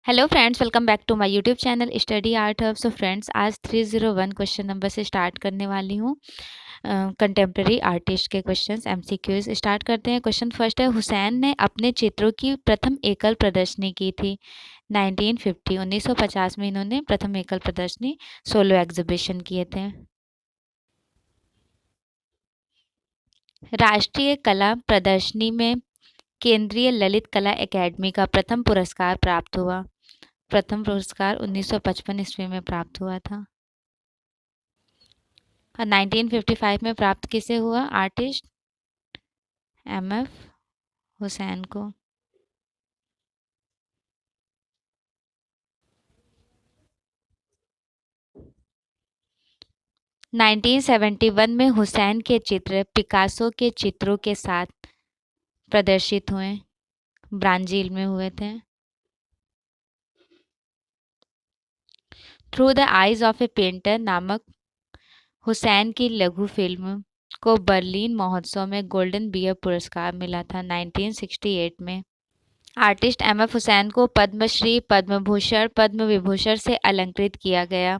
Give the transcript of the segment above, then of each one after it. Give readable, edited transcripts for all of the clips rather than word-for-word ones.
Hello friends, welcome back to my YouTube channel study art hub. So friends, आज 301 question number से start करने वाली हूँ। Contemporary artist के क्वेश्चंस एमसीक्यूज स्टार्ट करते हैं। क्वेश्चन फर्स्ट है, हुसैन ने अपने चित्रों की प्रथम एकल प्रदर्शनी की थी 1950। 1950 में इन्होंने प्रथम एकल प्रदर्शनी सोलो एग्जीबिशन किए थे। राष्ट्रीय कला प्रदर्शनी में केंद्रीय ललित कला एकेडमी का प्रथम पुरस्कार प्राप्त हुआ। प्रथम पुरस्कार 1955 ईस्वी में प्राप्त हुआ था। 1955 में प्राप्त किसे हुआ? आर्टिस्ट एमएफ हुसैन को। नाइनटीन 1971 में हुसैन के चित्र पिकासो के चित्रों के साथ प्रदर्शित हुए, ब्राजील में हुए थे। Through the eyes of A painter नामक हुसैन की लघु फिल्म को बर्लिन महोत्सव में गोल्डन बियर पुरस्कार मिला था 1968 में। आर्टिस्ट एमएफ हुसैन को पद्मश्री, पद्म भूषण, पद्म विभूषण से अलंकृत किया गया,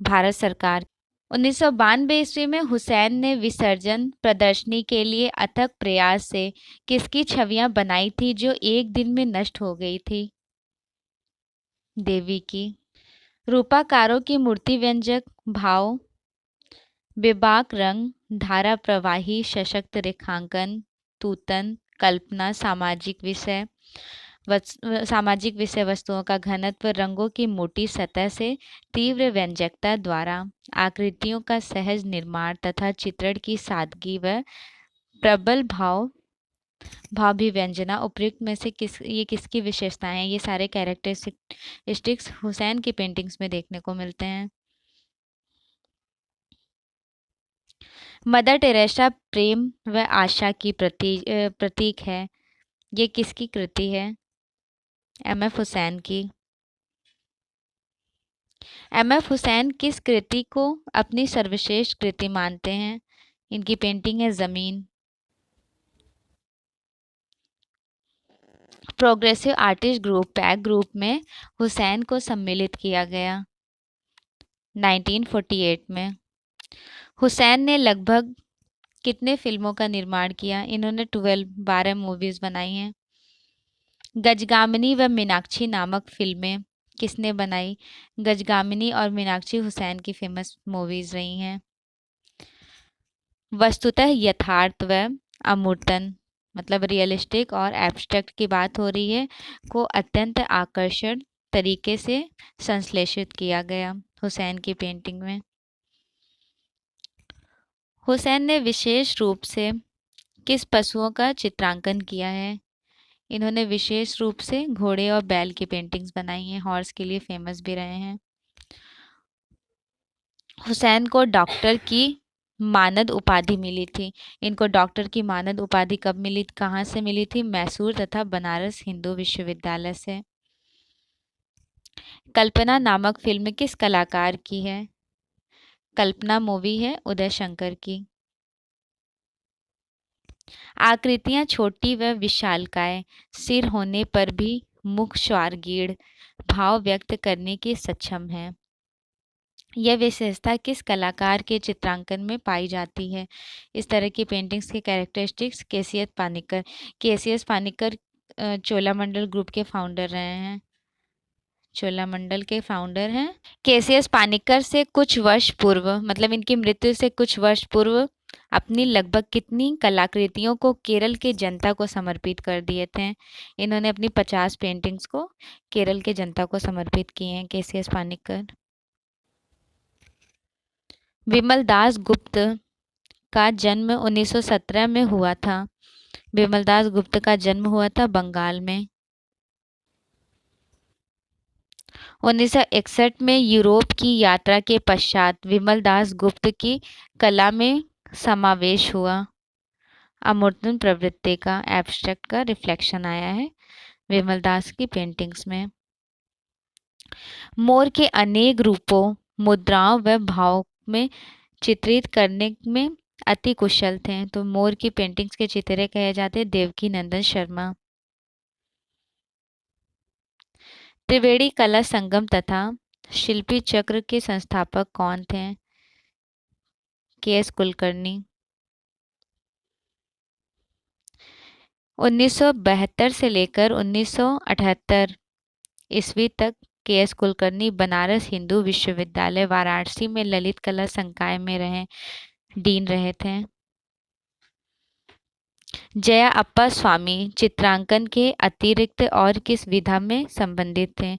भारत सरकार। 1992 ईस्वी में हुसैन ने विसर्जन प्रदर्शनी के लिए अथक प्रयास से किसकी छवियां बनाई थी जो एक दिन में नष्ट हो गई थी? देवी की। रूपाकारों की मूर्ति व्यंजक भाव, बेबाक रंग, धारा प्रवाही, सशक्त रेखांकन, तूतन, कल्पना, सामाजिक विषय वस्तुओं का घनत्व, रंगों की मोटी सतह से तीव्र व्यंजकता द्वारा आकृतियों का सहज निर्माण तथा चित्रण की सादगी व प्रबल भावाभिव्यंजना। उपयुक्त में से ये किसकी विशेषताएं हैं? ये सारे कैरेक्टरिस्टिक्स हुसैन की पेंटिंग्स में देखने को मिलते हैं। मदर टेरेसा प्रेम व आशा की प्रतीक है, ये किसकी कृति है? एमएफ हुसैन की। एमएफ हुसैन किस कृति को अपनी सर्वश्रेष्ठ कृति मानते हैं? इनकी पेंटिंग है ज़मीन। Progressive artist group pack group में हुसैन को सम्मिलित किया गया 1948 में। हुसैन ने लगभग कितने फिल्मों का निर्माण किया? इन्होंने 12 मूवीज बनाई हैं। गजगामिनी व मीनाक्षी नामक फिल्में किसने बनाई? गजगामिनी और मीनाक्षी हुसैन की फेमस मूवीज रही हैं। वस्तुतः यथार्थ व अमूर्तन, मतलब रियलिस्टिक और एब्स्ट्रैक्ट की बात हो रही है, को अत्यंत आकर्षक तरीके से संश्लेषित किया गया हुसैन की पेंटिंग में। हुसैन ने विशेष रूप से किस पशुओं का चित्रांकन किया है? इन्होंने विशेष रूप से घोड़े और बैल की पेंटिंग्स बनाई हैं, हॉर्स के लिए फेमस भी रहे हैं। हुसैन को डॉक्टर की मानद उपाधि मिली थी। इनको डॉक्टर की मानद उपाधि कब मिली, कहाँ से मिली थी? मैसूर तथा बनारस हिंदू विश्वविद्यालय से। कल्पना नामक फिल्म किस कलाकार की है? कल्पना मूवी है उदय शंकर की। आकृतियां छोटी व विशालकाय, सिर होने पर भी मुख स्वारगीण भाव व्यक्त करने की सक्षम है। यह विशेषता किस कलाकार के चित्रांकन में पाई जाती है? इस तरह की पेंटिंग्स के characteristics KCS Panicker. KCS Panicker Cholamandal group के फाउंडर रहे हैं। चोलामंडल के फाउंडर हैं। केसीएस पानिकर से कुछ वर्ष पूर्व, मतलब इनकी मृत्यु से कुछ वर्ष पूर्व, अपनी लगभग कितनी कलाकृतियों को केरल के जनता को समर्पित कर दिए थे? इन्होंने अपनी 50 पेंटिंग्स को केरल के जनता को समर्पित किए हैं केसीएस पानिकर। विमल दास गुप्त का जन्म 1917 में हुआ था। विमल दास गुप्त का जन्म हुआ था बंगाल में। 1961 में यूरोप की यात्रा के पश्चात विमल दास गुप्त की कला में समावेश हुआ। अमूर्तन प्रवृत्ति का, एब्स्ट्रैक्ट का रिफ्लेक्शन आया है विमल दास की पेंटिंग्स में। मोर के अनेक रूपों, मुद्राओं व भाव में चित्रित करने में अति कुशल थे, तो मोर की पेंटिंग्स के चित्रे कहे जाते देवकी नंदन शर्मा। त्रिवेणी कला संगम तथा शिल्पी चक्र के संस्थापक कौन थे? के.एस. कुलकर्णी। 1972 से लेकर 1978 ईस्वी तक के.एस. कुलकर्णी बनारस हिंदू विश्वविद्यालय वाराणसी में ललित कला संकाय में डीन रहे थे। जया अप्पा स्वामी चित्रांकन के अतिरिक्त और किस विधा में संबंधित थे?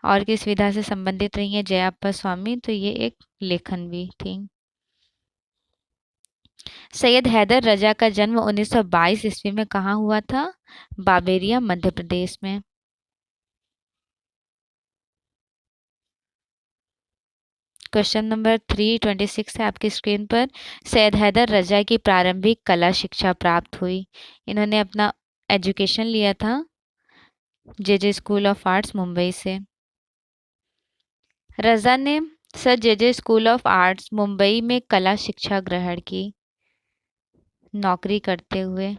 और किस विधा से संबंधित रही है जया अप्पा स्वामी? तो ये एक लेखन भी थी। सैयद हैदर रजा का जन्म 1922 ईस्वी में कहाँ हुआ था? बाबेरिया, मध्य प्रदेश में। क्वेश्चन नंबर 326 है आपकी स्क्रीन पर। सैयद हैदर रजा की प्रारंभिक कला शिक्षा प्राप्त हुई। इन्होंने अपना एजुकेशन लिया था जे स्कूल ऑफ आर्ट्स मुंबई से। रजा ने sir J school of arts Mumbai में कला शिक्षा ग्रहण की नौकरी करते हुए।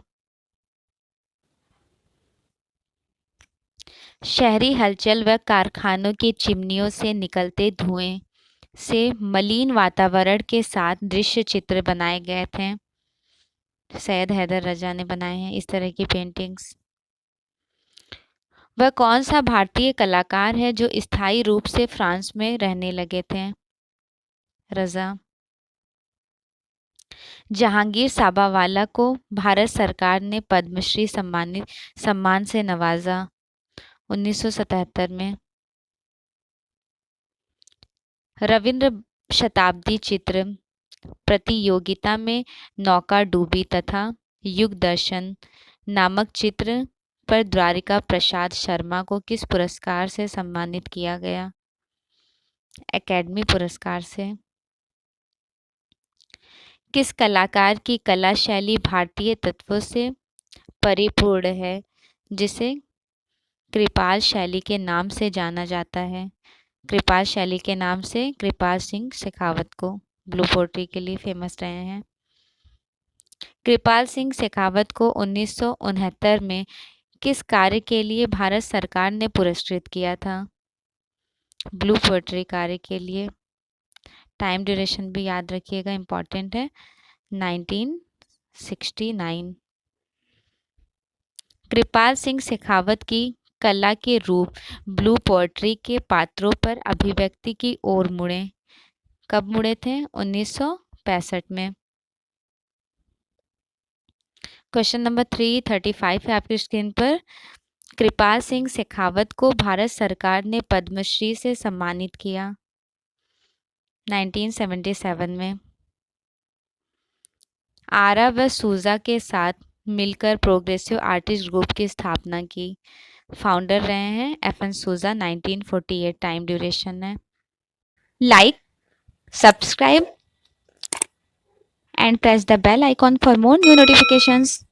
शहरी हलचल व कारखानों की चिमनियों से निकलते धुएं से मलिन वातावरण के साथ दृश्य चित्र बनाए गए थे। सैयद हैदर रजा ने बनाए हैं इस तरह की पेंटिंग्स। वह कौन सा भारतीय कलाकार है जो स्थायी रूप से फ्रांस में रहने लगे थे? रजा। जहांगीर साबावाला को भारत सरकार ने पद्मश्री सम्मान से नवाजा 1977 में। रविंद्र शताब्दी चित्र प्रतियोगिता में नौका डूबी तथा युग दर्शन नामक चित्र पर द्वारिका प्रसाद शर्मा को किस पुरस्कार से सम्मानित किया गया? एकेडमी पुरस्कार से। किस कलाकार की कला शैली भारतीय तत्वों से परिपूर्ण है जिसे कृपाल शैली के नाम से जाना जाता है? कृपाल शैली के नाम से कृपाल सिंह शेखावत को ब्लू पोट्री के लिए फेमस रहे हैं। कृपाल सिंह शेखावत को 1969 में किस कार्य के लिए भारत सरकार ने पुरस्कृत किया था? ब्लू पोट्री कार्य के लिए। टाइम ड्यूरेशन भी याद रखिएगा, इम्पॉर्टेंट है। 1969। कृपाल सिंह शेखावत की कला के रूप ब्लू पोट्री के पात्रों पर अभिव्यक्ति की ओर मुड़े। कब मुड़े थे? 1965 में। क्वेश्चन नंबर 335 है आपकी स्क्रीन पर। कृपाल सिंह शेखावत को भारत सरकार ने पद्मश्री से सम्मानित किया 1977 में। आरा व सूजा के साथ मिलकर प्रोग्रेसिव आर्टिस्ट ग्रुप की स्थापना की। फाउंडर रहे हैं एफ.एन. सूजा 1948। टाइम ड्यूरेशन है। Like, subscribe and press the bell icon for more new notifications.